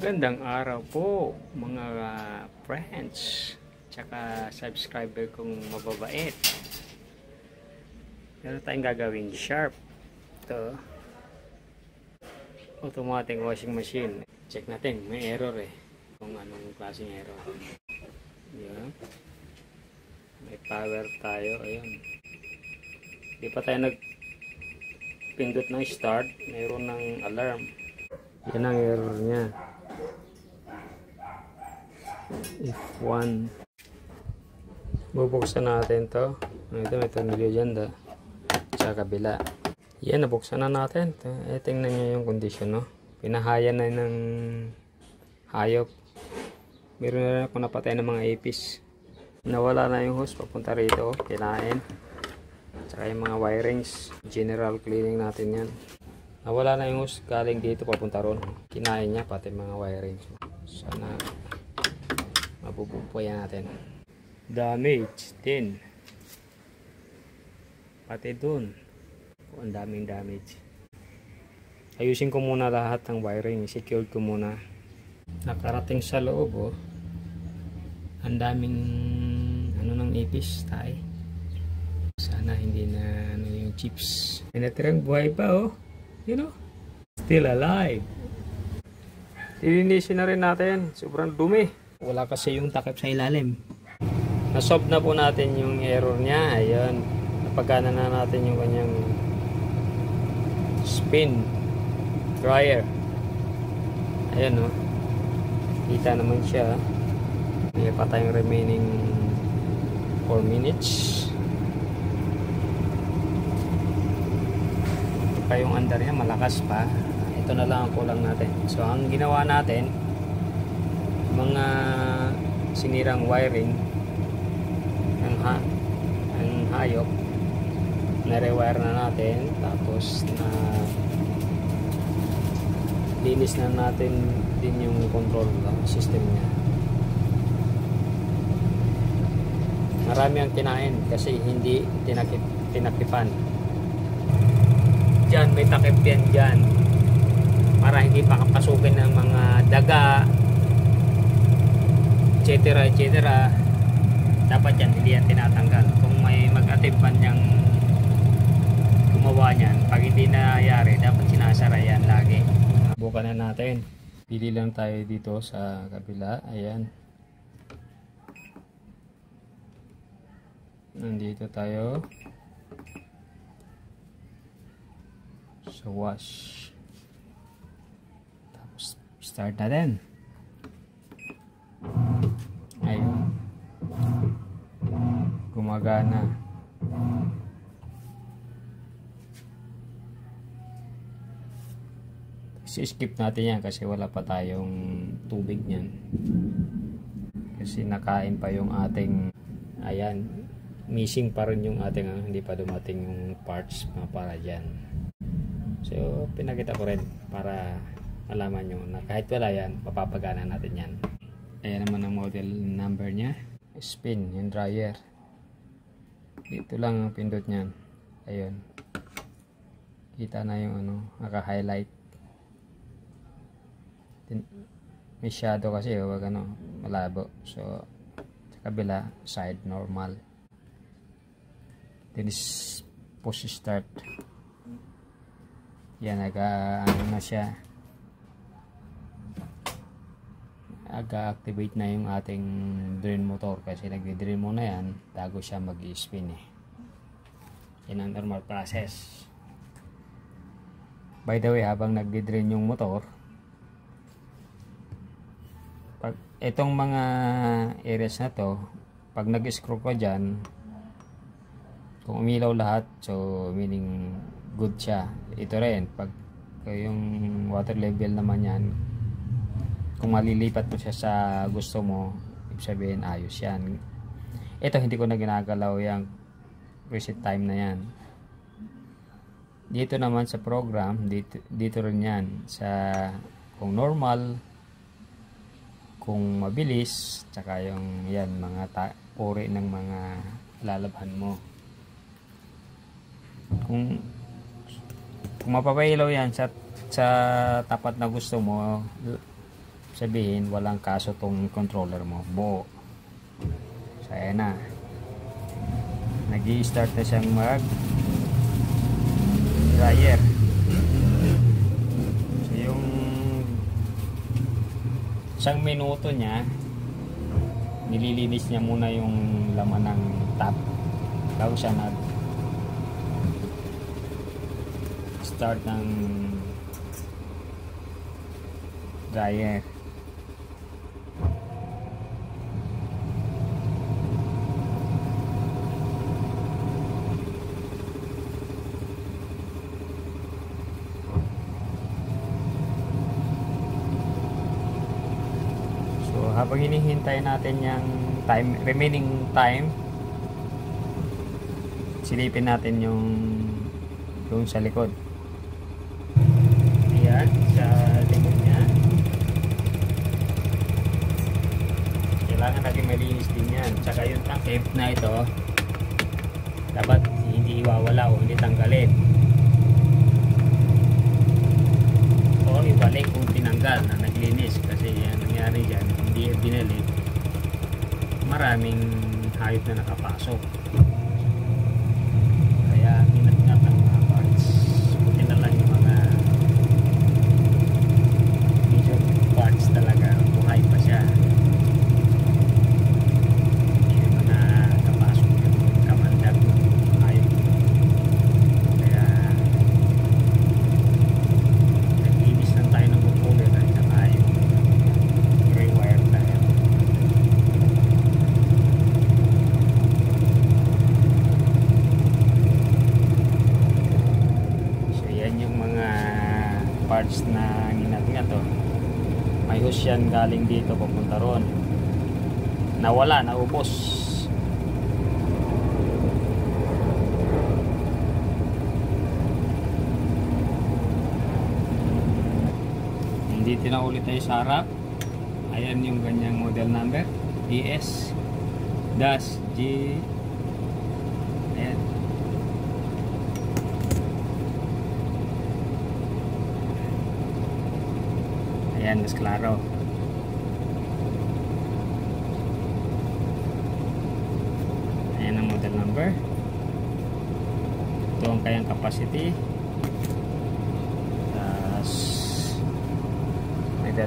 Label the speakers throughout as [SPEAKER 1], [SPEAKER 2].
[SPEAKER 1] Magandang araw po mga friends tsaka subscriber kong mababait. Meron tayong gagawin sharp. Ito automatic washing machine. Check natin, may error kung anong klaseng error. Yan. May power tayo, ayun. Di pa tayo nagpindot ng start, mayroon ng alarm. Yan ang error niya. F1. Bubuksan natin to. Ito may tornilyo dyan sa kabila. Yan, nabuksan na natin. Tingnan nyo yung condition, no? Pinahayan na ng hayop. Meron na rin ako napatay ng mga apis. Nawala na yung hose papunta rito. Kinain. Tsaka yung mga wirings. General cleaning natin yan. Nawala na yung hose galing dito papunta ron. Kinain niya pati mga wirings. Sana mabubuhay natin. Damage din. Pati dun. Ang daming damage. Ayusin ko muna lahat ng wiring. Secured ko muna. Nakarating sa loob, oh. Ang daming ng ipis tayo. Sana hindi na yung chips. Pinatirang buhay pa, oh. You know? Still alive. Lilinisin na rin natin. Sobrang dumi. Wala kasi yung takip sa ilalim. Nasolve na po natin yung error niya. Ayan. Napagana na natin yung kanyang spin dryer. Ayan, oh. Kita naman siya. May pa tayong remaining 4 minutes. Ito pa yung under niya. Malakas pa. Ito na lang ang kulang natin. So, ang ginawa natin, mga sinirang wiring ng hayop, na-rewire na natin, tapos na linis na natin din yung control system niya. Marami ang kinain kasi hindi tinakipan. Diyan may takip yan dyan para hindi pa kapasukin ng mga daga, etc. etc. Dapat yan, hindi yan tinatanggal. Kung may mag-attempt man niyang gumawa niyan, pag hindi nangyayari, dapat sinasara yan lagi. Bukan na natin. Pili lang tayo dito sa kabila. Ayan. Nandito tayo sa wash. Tapos start natin. Ayun. Gumagana. Skip natin yan kasi wala pa tayong tubig niyan. Kasi nakain pa yung ating, ayan, missing pa rin yung ating, hindi pa dumating yung parts para dyan. So pinakita ko rin para malaman nyo na kahit wala yan, papapagana natin yan. Ayan naman ang model number nya. Spin, yung dryer. Dito lang ang pindot nyan. Ayun. Kita na yung naka-highlight. May shadow kasi, wag malabo. So, sa kabila, side normal. Then is push start. Yan, na siya. Aga-activate na yung ating drain motor kasi nagdi-drain muna yan bago siya mag-spin yan ang normal process. By the way, habang nagdi-drain yung motor, pag itong mga areas na to, pag nag-screw ko dyan, kung umilaw lahat, so meaning good siya. Ito rin, pag yung water level naman yan, kung malilipat mo siya sa gusto mo, ibig sabihin ayos yan. Ito hindi ko na ginagalaw yung reset time na yan. Dito naman sa program, dito rin yan sa kung normal, kung mabilis, tsaka yung yan mga uri ng mga lalabhan mo. Kung mapapailaw yan sa tapat na gusto mo, sabihin walang kaso tong controller mo, buo. So ayan na, nag-i-start na siyang mag dryer. So yung isang minuto niya, nililinis niya muna yung laman ng tap bago siya nag start ng dryer. Habang hinihintay natin yung remaining time, silipin natin yung sa likod. Ayan, sa likod niya. Kailangan natin malinis din yan. Tsaka yung tape na ito, dapat hindi iwawala o hindi tanggalin. O ibalik kung tinanggal na naglinis, kasi yan nangyari dyan, hindi binalik, maraming hayop na nakapasok. Kaya ingat-ingat ang mga parts. Buti na lang yung mga major parts talaga, buhay pa siya. Hindi yung mga kapasok yung kamandag hayop. Kaya naglinis lang tayo ng controller at saka yung rewire tayo. So yan yung mga parts na ingat-ingat to. May hose yan galing dito papunta ron. Nawala, naubos. Dito na ulit tayo sa harap. Ayan yung ganyang model number, ES-G. Ayan. Ayan, mas klaro. Ayan ang model number. Ito ang kayang capacity.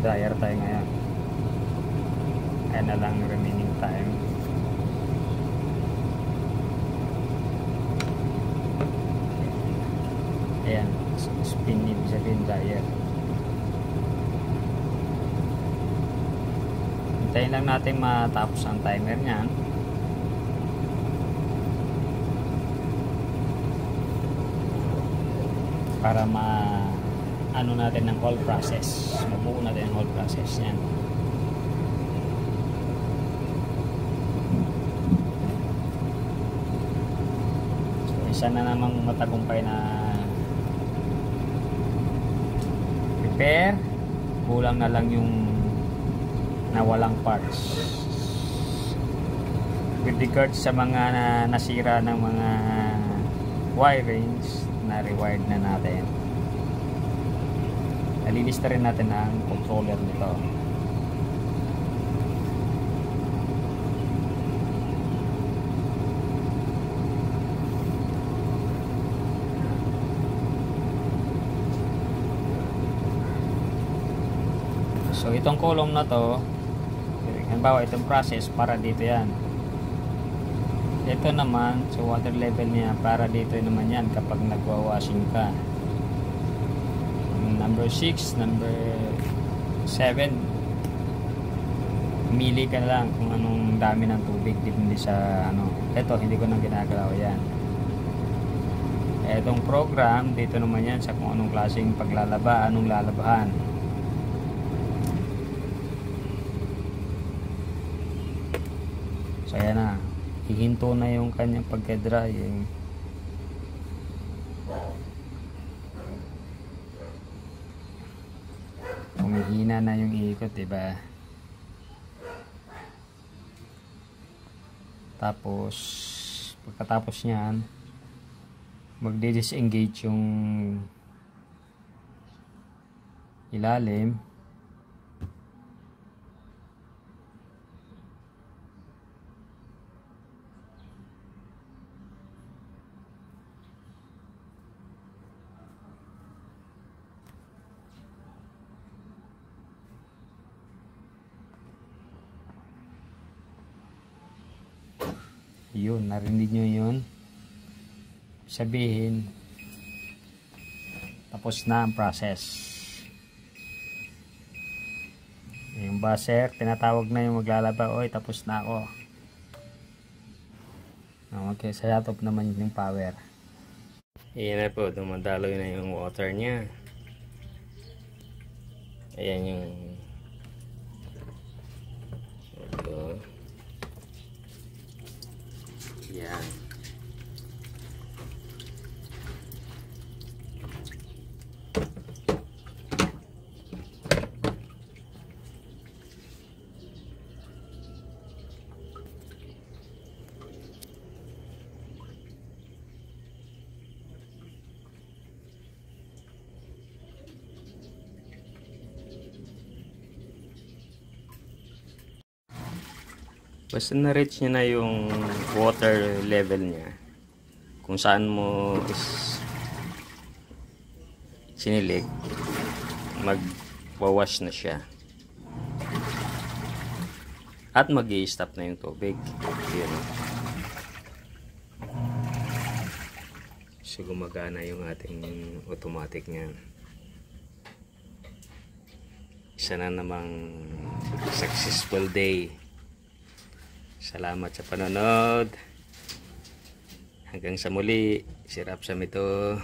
[SPEAKER 1] Dryer tayo ngayon. Ayan na lang remaining time. Ayan, spin ibig sabihin dryer. Hintayin lang natin matapos ang timer niyan. Para ano natin ng whole process, mabuo natin ang whole process yan. So isa na namang matagumpay na repair, kulang na lang yung nawalang parts. With regards sa mga nasira ng mga wirings, na rewired na natin. Nalilista rin natin ang controller nito. So itong column na to, halimbawa itong process, para dito yan. Ito naman, so water level niya, para dito naman yan kapag nagwa-washing ka. Number 6, number 7, pumili ka lang kung anong dami ng tubig depende sa ano. Ito hindi ko nang ginagalaw yan. Etong program dito naman yan sa kung anong klaseng paglalaba, anong lalabahan. So ayan na, hihinto na yung kanyang pagka-drying. Humihina na yung ikot, diba? Tapos pagkatapos niyan, magdi-disengage yung ilalim. Yun, narinig nyo yun. Sabihin, tapos na ang process. Yung buzzer, tinatawag na yung maglalaba. Oy, tapos na ako. Okay, sa top naman yung power. Ayan na po, dumadaloy na yung water niya. Ayan yung ito. Ayan. Basta na-reach niya na yung water level niya, kung saan mo is sinilik, mag-wash na siya at mag-i-stop na yung tubig. Yun. So gumagana yung ating automatic niya. Isa na namang successful day. Salamat sa panonood. Hanggang sa muli, si Rapsam ito.